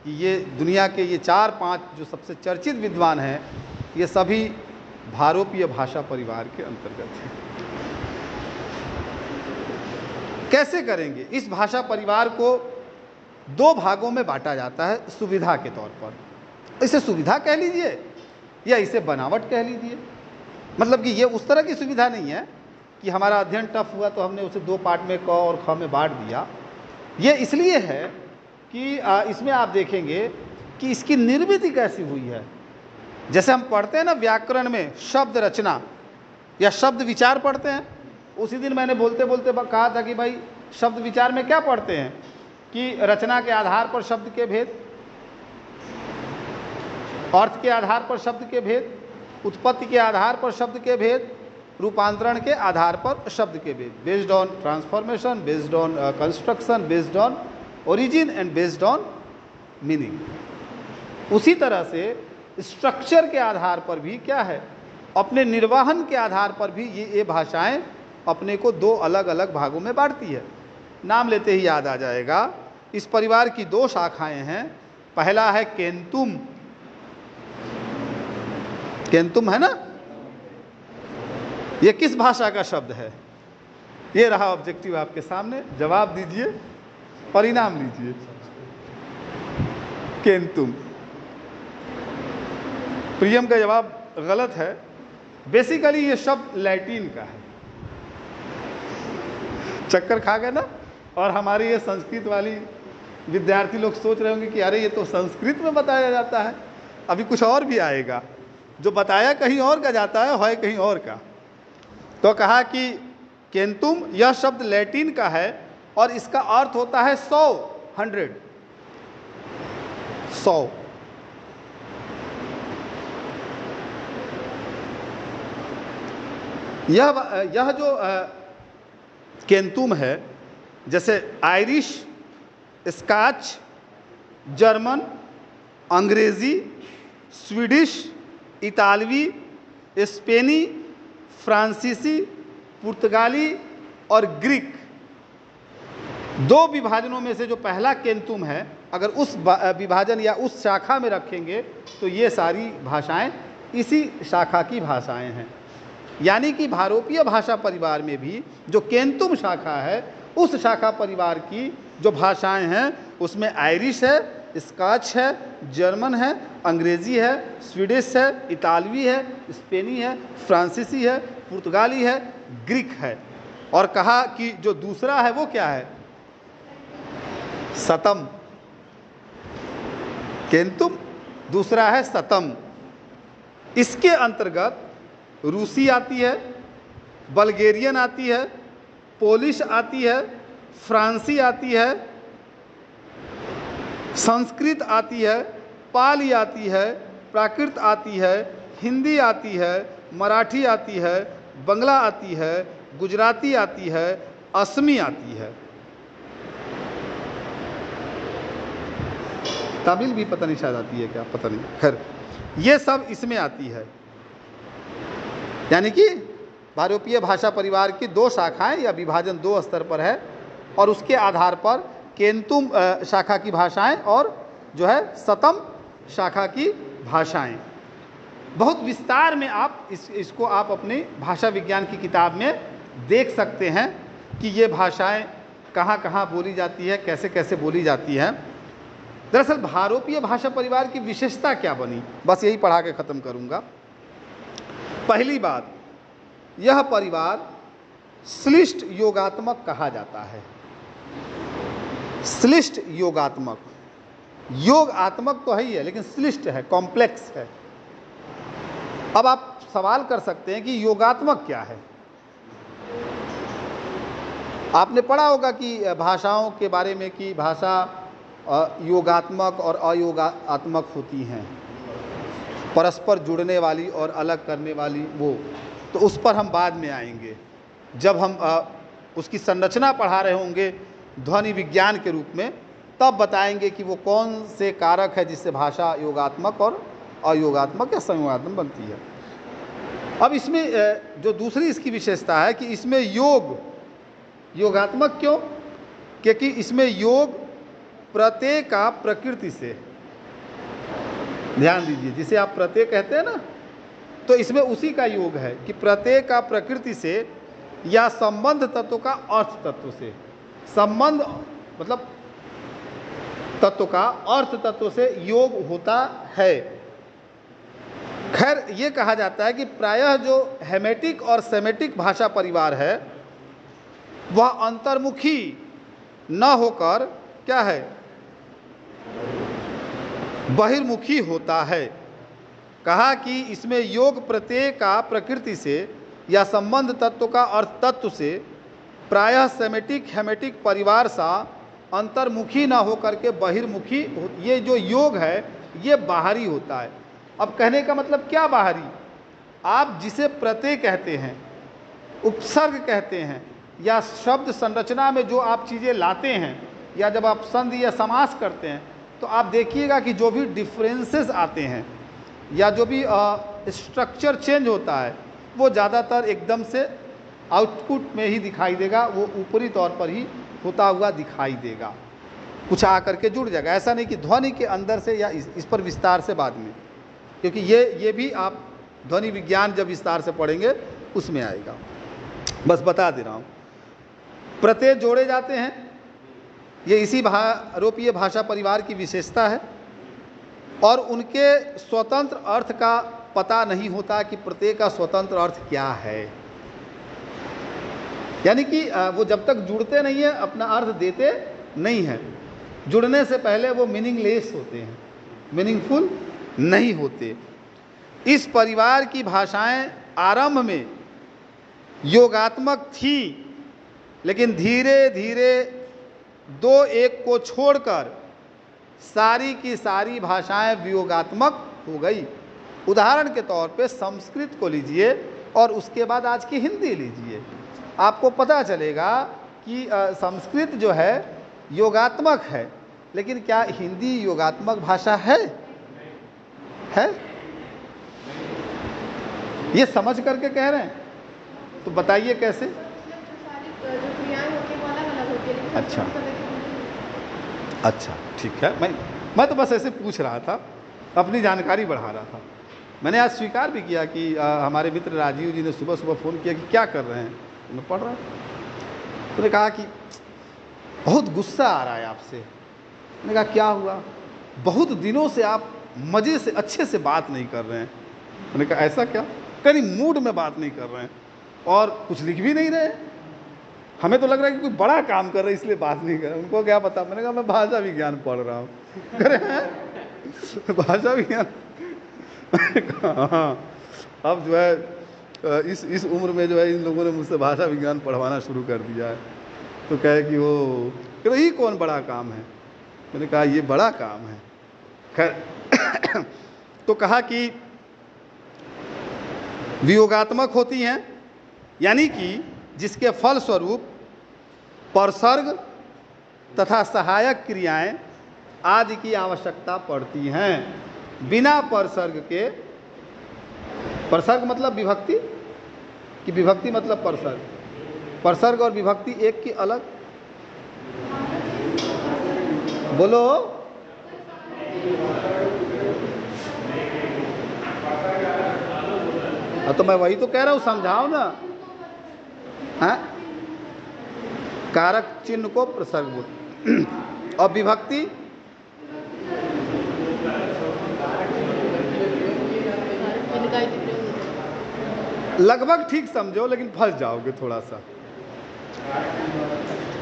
कि ये दुनिया के ये 4-5 जो सबसे चर्चित विद्वान हैं ये सभी भारोपीय भाषा परिवार के अंतर्गत हैं। कैसे करेंगे? इस भाषा परिवार को 2 भागों में बांटा जाता है सुविधा के तौर पर। इसे सुविधा कह लीजिए या इसे बनावट कह लीजिए। मतलब कि ये उस तरह की सुविधा नहीं है कि हमारा अध्ययन टफ हुआ तो हमने उसे 2 पार्ट में क और ख में बांट दिया। ये इसलिए है कि इसमें आप देखेंगे कि इसकी निर्मिति कैसी हुई है। जैसे हम पढ़ते हैं ना व्याकरण में शब्द रचना या शब्द विचार पढ़ते हैं। उसी दिन मैंने बोलते बोलते कहा था कि भाई शब्द विचार में क्या पढ़ते हैं कि रचना के आधार पर शब्द के भेद, अर्थ के आधार पर शब्द के भेद, उत्पत्ति के आधार पर शब्द के भेद, रूपांतरण के आधार पर शब्द के भेद, based on transformation, based on construction, based on origin and based on meaning. उसी तरह से स्ट्रक्चर के आधार पर भी क्या है, अपने निर्वहन के आधार पर भी ये भाषाएं अपने को 2 अलग अलग भागों में बांटती है। नाम लेते ही याद आ जाएगा। इस परिवार की 2 शाखाएं हैं। पहला है केंतुम। केंतुम है ना, ये किस भाषा का शब्द है? ये रहा ऑब्जेक्टिव आपके सामने, जवाब दीजिए, परिणाम लीजिए। केंतुम। प्रियम का जवाब गलत है। बेसिकली ये शब्द लैटिन का है। चक्कर खा गए ना। और हमारी ये संस्कृत वाली विद्यार्थी लोग सोच रहे होंगे कि अरे ये तो संस्कृत में बताया जाता है, अभी कुछ और भी आएगा। जो बताया कहीं और का जाता है कहीं और का। तो कहा कि केंतुम यह शब्द लैटिन का है और इसका अर्थ होता है 100, 100। यह जो केंतुम है, जैसे आयरिश, स्कॉच, जर्मन, अंग्रेजी, स्वीडिश, इतालवी, स्पेनी, फ्रांसीसी, पुर्तगाली और ग्रीक, 2 विभाजनों में से जो पहला केंतुम है, अगर उस विभाजन या उस शाखा में रखेंगे तो ये सारी भाषाएं इसी शाखा की भाषाएं हैं। यानी कि भारोपीय भाषा परिवार में भी जो केंतुम शाखा है, उस शाखा परिवार की जो भाषाएं हैं उसमें आयरिश है, स्कॉच है, जर्मन है, अंग्रेजी है, स्वीडिश है, इतालवी है, स्पेनी है, फ्रांसीसी है, पुर्तगाली है, ग्रीक है। और कहा कि जो दूसरा है वो क्या है? सतम। केंतुम, दूसरा है सतम। इसके अंतर्गत रूसी आती है, बल्गेरियन आती है, पोलिश आती है, फ्रांसी आती है, संस्कृत आती है, पाली आती है, प्राकृत आती है, हिंदी आती है, मराठी आती है, बंगला आती है, गुजराती आती है, असमी आती है। तमिल भी पता नहीं शायद आती है क्या, पता नहीं, खैर ये सब इसमें आती है। यानी कि भारोपीय भाषा परिवार की 2 शाखाएं या विभाजन 2 स्तर पर है और उसके आधार पर केंतुम शाखा की भाषाएं और जो है सतम शाखा की भाषाएं। बहुत विस्तार में आप इसको आप अपनी भाषा विज्ञान की किताब में देख सकते हैं कि ये भाषाएं कहाँ कहाँ बोली जाती है, कैसे कैसे बोली जाती हैं। दरअसल भारोपीय भाषा परिवार की विशेषता क्या बनी, बस यही पढ़ा के ख़त्म करूँगा। पहली बात, यह परिवार श्लिष्ट योगात्मक कहा जाता है। श्लिष्ट योगात्मक, योग आत्मक तो है ही है लेकिन श्लिष्ट है, कॉम्प्लेक्स है। अब आप सवाल कर सकते हैं कि योगात्मक क्या है। आपने पढ़ा होगा कि भाषाओं के बारे में कि भाषा योगात्मक और अयोगात्मक होती हैं। परस्पर जुड़ने वाली और अलग करने वाली वो, तो उस पर हम बाद में आएंगे जब हम उसकी संरचना पढ़ा रहे होंगे ध्वनि विज्ञान के रूप में, तब बताएंगे कि वो कौन से कारक है जिससे भाषा योगात्मक और अयोगात्मक या संयोगात्मक बनती है। अब इसमें जो दूसरी इसकी विशेषता है कि इसमें योगात्मक क्यों, क्योंकि इसमें योग प्रत्यय का प्रकृति से, ध्यान दीजिए, जिसे आप प्रत्यय कहते हैं ना, तो इसमें उसी का योग है कि प्रत्यय का प्रकृति से या संबंध तत्व का अर्थ तत्व से, संबंध मतलब तत्व का अर्थ तत्व से योग होता है। खैर ये कहा जाता है कि प्रायः जो हेमेटिक और सेमेटिक भाषा परिवार है वह अंतर्मुखी न होकर क्या है, बहिर्मुखी होता है। कहा कि इसमें योग प्रत्यय का प्रकृति से या संबंध तत्व का अर्थ तत्व से प्रायः सेमेटिक हेमेटिक परिवार सा अंतर्मुखी ना होकर के बहिर्मुखी, ये जो योग है ये बाहरी होता है। अब कहने का मतलब क्या बाहरी, आप जिसे प्रत्यय कहते हैं, उपसर्ग कहते हैं, या शब्द संरचना में जो आप चीज़ें लाते हैं, या जब आप संधि या समास करते हैं, तो आप देखिएगा कि जो भी डिफरेंसेस आते हैं या जो भी स्ट्रक्चर चेंज होता है वो ज़्यादातर एकदम से आउटपुट में ही दिखाई देगा, वो ऊपरी तौर पर ही होता हुआ दिखाई देगा, कुछ आकर के जुड़ जाएगा। ऐसा नहीं कि ध्वनि के अंदर से या इस पर विस्तार से बाद में, क्योंकि ये भी आप ध्वनि विज्ञान जब विस्तार से पढ़ेंगे उसमें आएगा। बस बता दे रहा हूँ, प्रत्यय जोड़े जाते हैं, ये इसी आरोपीय भाषा परिवार की विशेषता है, और उनके स्वतंत्र अर्थ का पता नहीं होता कि प्रत्यय का स्वतंत्र अर्थ क्या है। यानी कि वो जब तक जुड़ते नहीं है अपना अर्थ देते नहीं है, जुड़ने से पहले वो मीनिंगलेस होते हैं, मीनिंगफुल नहीं होते। इस परिवार की भाषाएं आरंभ में योगात्मक थी, लेकिन धीरे धीरे दो एक को छोड़कर सारी की सारी भाषाएं वियोगात्मक हो गई। उदाहरण के तौर पे संस्कृत को लीजिए और उसके बाद आज की हिंदी लीजिए, आपको पता चलेगा कि संस्कृत जो है योगात्मक है, लेकिन क्या हिंदी योगात्मक भाषा है? ये समझ करके कह रहे हैं, तो बताइए कैसे? अच्छा ठीक है, मैं तो बस ऐसे पूछ रहा था, अपनी जानकारी बढ़ा रहा था। मैंने आज स्वीकार भी किया कि हमारे मित्र राजीव जी ने सुबह सुबह फ़ोन किया कि क्या कर रहे हैं, मैं पढ़ रहा था। उन्होंने कहा कि बहुत गुस्सा आ रहा है आपसे। मैंने कहा क्या हुआ? बहुत दिनों से आप मज़े से अच्छे से बात नहीं कर रहे हैं। मैंने कहा ऐसा क्या? कहीं मूड में बात नहीं कर रहे हैं और कुछ लिख भी नहीं रहे, हमें तो लग रहा है कि कोई बड़ा काम कर रहे हैं इसलिए बात नहीं कर रहे। उनको क्या पता? मैंने कहा मैं भाषा विज्ञान पढ़ रहा हूँ। कह रहे हैं भाषा विज्ञान? हाँ, अब जो है इस उम्र में जो है इन लोगों ने मुझसे भाषा विज्ञान पढ़वाना शुरू कर दिया है। तो कहे कि वो कह रही कौन बड़ा काम है? मैंने कहा ये बड़ा काम है। खैर तो कहा कि वियोगात्मक होती हैं, यानी कि जिसके फल स्वरूप परसर्ग तथा सहायक क्रियाएं आदि की आवश्यकता पड़ती हैं। बिना परसर्ग के, परसर्ग मतलब विभक्ति कि विभक्ति मतलब परसर्ग? परसर्ग और विभक्ति एक की अलग? बोलो। तो मैं वही तो कह रहा हूँ, समझाओ ना। हाँ, कारक चिन्ह को प्रसर्ग बोल, और विभक्ति लगभग ठीक समझो, लेकिन फंस जाओगे थोड़ा सा।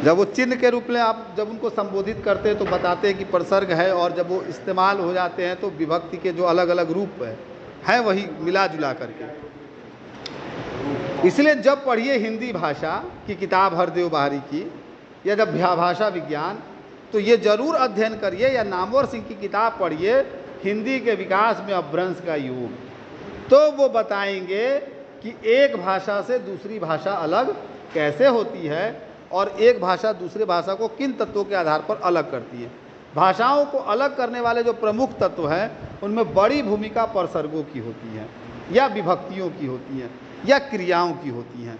जब वो चिन्ह के रूप में आप जब उनको संबोधित करते हैं तो बताते हैं कि प्रसर्ग है, और जब वो इस्तेमाल हो जाते हैं तो विभक्ति के जो अलग अलग रूप है वही मिला जुला करके। इसलिए जब पढ़िए हिंदी भाषा की किताब हरदेव बाहरी की, या जब भाषा विज्ञान, तो ये जरूर अध्ययन करिए, या नामवर सिंह की किताब पढ़िए हिंदी के विकास में अपभ्रंश का योग, तो वो बताएंगे कि एक भाषा से दूसरी भाषा अलग कैसे होती है और एक भाषा दूसरे भाषा को किन तत्वों के आधार पर अलग करती है। भाषाओं को अलग करने वाले जो प्रमुख तत्व हैं उनमें बड़ी भूमिका परसर्गों की होती है या विभक्तियों की होती हैं या क्रियाओं की होती हैं।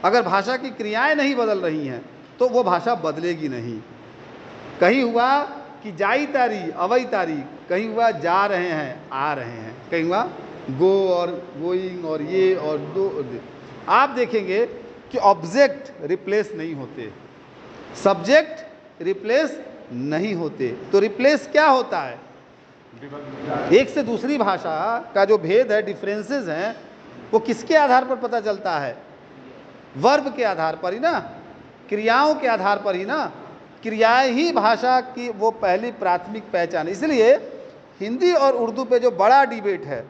अगर भाषा की क्रियाएं नहीं बदल रही हैं तो वो भाषा बदलेगी नहीं। कहीं हुआ कि जाई तारी अवई तारी, कहीं हुआ जा रहे हैं आ रहे हैं, कहीं हुआ गो और गोइंग और ये और दो। आप देखेंगे कि ऑब्जेक्ट रिप्लेस नहीं होते, सब्जेक्ट रिप्लेस नहीं होते, तो रिप्लेस क्या होता है? एक से दूसरी भाषा का जो भेद है, डिफरेंसेस हैं, वो किसके आधार पर पता चलता है? वर्ब के आधार पर ही ना, क्रियाओं के आधार पर ही ना। क्रियाएं ही भाषा की वो पहली प्राथमिक पहचान। इसलिए हिंदी और उर्दू पे जो बड़ा डिबेट है,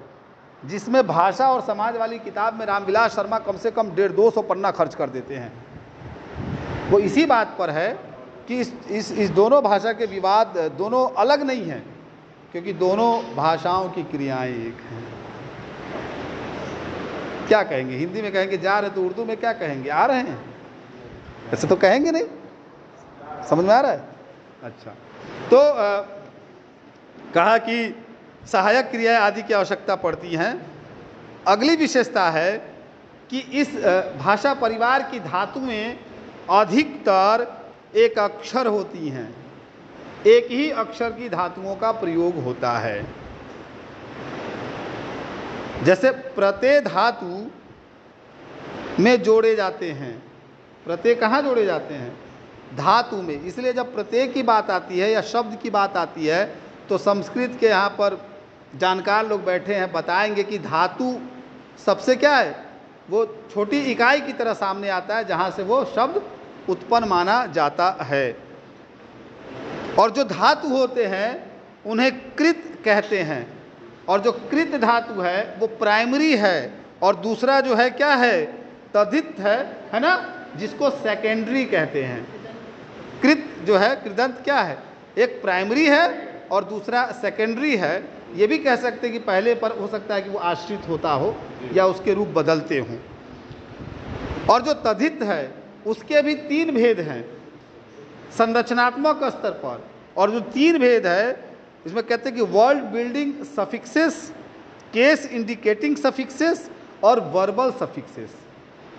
जिसमें भाषा और समाज वाली किताब में रामविलास शर्मा कम से कम 150-200 पन्ना खर्च कर देते हैं, वो इसी बात पर है कि इस दोनों भाषा के विवाद दोनों अलग नहीं हैं, क्योंकि दोनों भाषाओं की क्रियाएं एक हैं। क्या कहेंगे? हिंदी में कहेंगे जा रहे, तो उर्दू में क्या कहेंगे? आ रहे हैं। ऐसे तो कहेंगे नहीं। समझ में आ रहा है? अच्छा, तो कहा कि सहायक क्रियाएं आदि की आवश्यकता पड़ती हैं। अगली विशेषता है कि इस भाषा परिवार की धातुएं अधिकतर एक अक्षर होती हैं, एक ही अक्षर की धातुओं का प्रयोग होता है। जैसे प्रत्यय धातु में जोड़े जाते हैं। प्रत्यय कहाँ जोड़े जाते हैं? धातु में। इसलिए जब प्रत्यय की बात आती है या शब्द की बात आती है तो संस्कृत के यहाँ पर जानकार लोग बैठे हैं, बताएंगे कि धातु सबसे क्या है, वो छोटी इकाई की तरह सामने आता है जहाँ से वो शब्द उत्पन्न माना जाता है। और जो धातु होते हैं उन्हें कृत कहते हैं, और जो कृत धातु है वो प्राइमरी है, और दूसरा जो है क्या है, तद्धित है ना, जिसको सेकेंडरी कहते हैं। कृत जो है, कृदंत क्या है, एक प्राइमरी है और दूसरा सेकेंडरी है। ये भी कह सकते हैं कि पहले पर हो सकता है कि वो आश्रित होता हो या उसके रूप बदलते हों। और जो तद्धित है उसके भी 3 भेद हैं संरचनात्मक स्तर पर, और जो 3 भेद है इसमें कहते हैं कि world building suffixes, case indicating suffixes और वर्बल सफिक्सेस।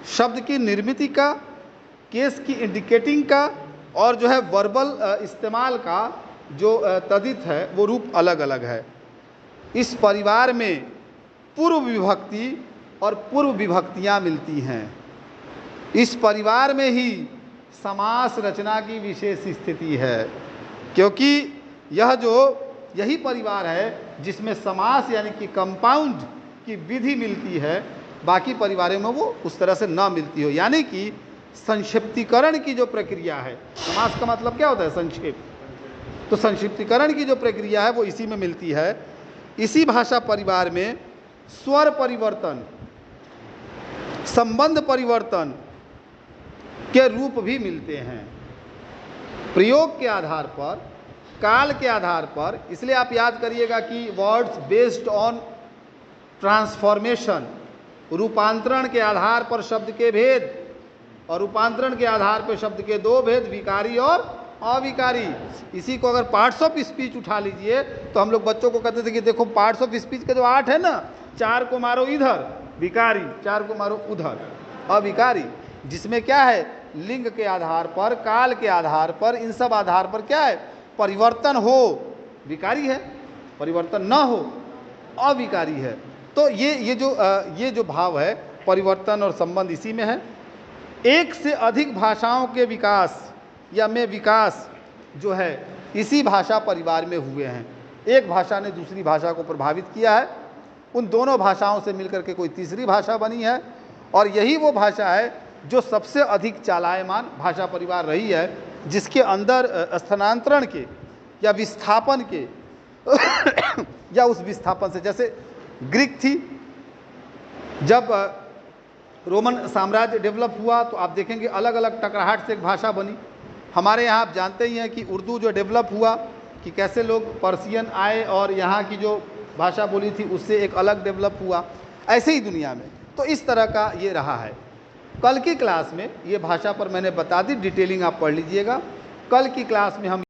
शब्द की निर्मिति का, केस की इंडिकेटिंग का, और जो है वर्बल इस्तेमाल का जो तद्धित है वो रूप अलग अलग है। इस परिवार में पूर्व विभक्ति और पूर्व विभक्तियाँ मिलती हैं। इस परिवार में ही समास रचना की विशेष स्थिति है, क्योंकि यही परिवार है जिसमें समास यानी कि कंपाउंड की विधि मिलती है। बाकी परिवारों में वो उस तरह से ना मिलती हो, यानी कि संक्षिप्तीकरण की जो प्रक्रिया है, समास का मतलब क्या होता है, संक्षेप, तो संक्षिप्तीकरण की जो प्रक्रिया है वो इसी में मिलती है। इसी भाषा परिवार में स्वर परिवर्तन, संबंध परिवर्तन के रूप भी मिलते हैं, प्रयोग के आधार पर, काल के आधार पर। इसलिए आप याद करिएगा कि वर्ड्स बेस्ड ऑन ट्रांसफॉर्मेशन, रूपांतरण के आधार पर शब्द के भेद, और रूपांतरण के आधार पर शब्द के 2 भेद, विकारी और अविकारी। इसी को अगर पार्ट्स ऑफ स्पीच उठा लीजिए तो हम लोग बच्चों को कहते थे कि देखो पार्ट्स ऑफ स्पीच के जो 8 है ना, 4 को मारो इधर विकारी, 4 को मारो उधर अविकारी, जिसमें क्या है, लिंग के आधार पर, काल के आधार पर, इन सब आधार पर क्या है, परिवर्तन हो विकारी है, परिवर्तन न हो अविकारी है। तो ये जो भाव है परिवर्तन और संबंध इसी में है। एक से अधिक भाषाओं के विकास या में विकास जो है इसी भाषा परिवार में हुए हैं। एक भाषा ने दूसरी भाषा को प्रभावित किया है, उन दोनों भाषाओं से मिलकर के कोई तीसरी भाषा बनी है, और यही वो भाषा है जो सबसे अधिक चालायमान भाषा परिवार रही है, जिसके अंदर स्थानांतरण के या विस्थापन के या उस विस्थापन से, जैसे ग्रीक थी, जब रोमन साम्राज्य डेवलप हुआ तो आप देखेंगे अलग अलग टकराहट से एक भाषा बनी। हमारे यहाँ आप जानते ही हैं कि उर्दू जो डेवलप हुआ कि कैसे लोग पर्शियन आए और यहाँ की जो भाषा बोली थी उससे एक अलग डेवलप हुआ, ऐसे ही दुनिया में। तो इस तरह का ये रहा है। कल की क्लास में ये भाषा पर मैंने बता दी, डिटेलिंग आप पढ़ लीजिएगा। कल की क्लास में हम